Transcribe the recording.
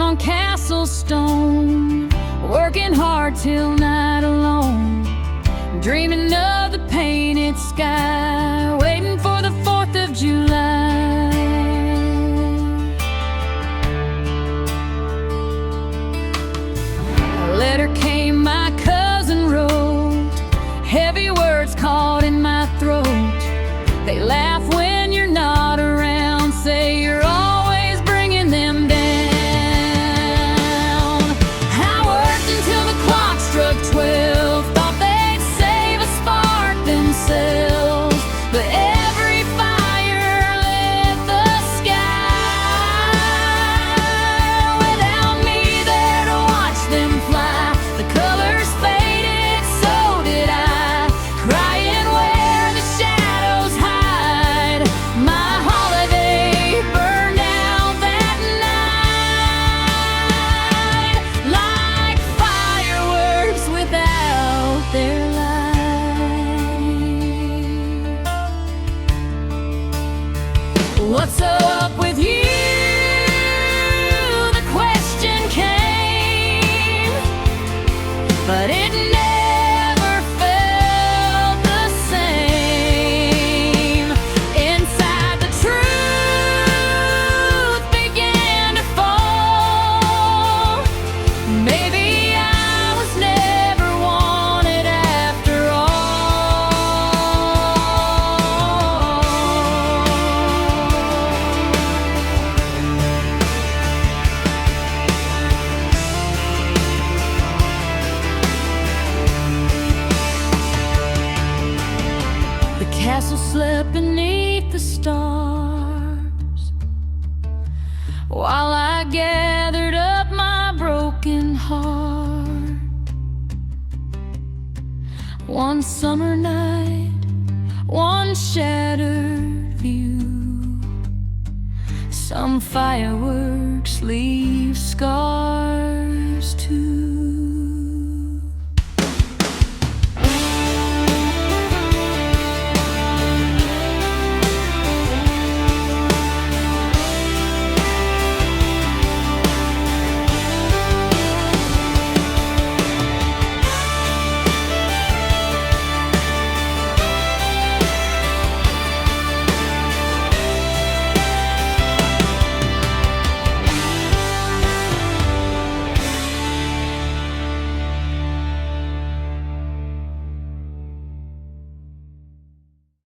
on Castle Stone, working hard till night alone, dreaming of the painted sky, waiting for the 4th of July. A letter came, my cousin wrote, heavy words caught in my throat. They laugh when you're not around, say you're always bringing them down. I worked until the clock struck 12, thought they'd save a spark themselves, but every fire lit the sky. Without me there to watch them fly, the colors faded, so did I, crying where the shadows hide. My holiday burned out that night, like fireworks without their light. What's up with you? The question came, but it never felt the same. Inside, the truth began to fall. Maybe I was never wanted after all. The castle slept beneath the stars, while I gathered up my broken heart. One summer night, one shattered view, some fireworks leave scars too.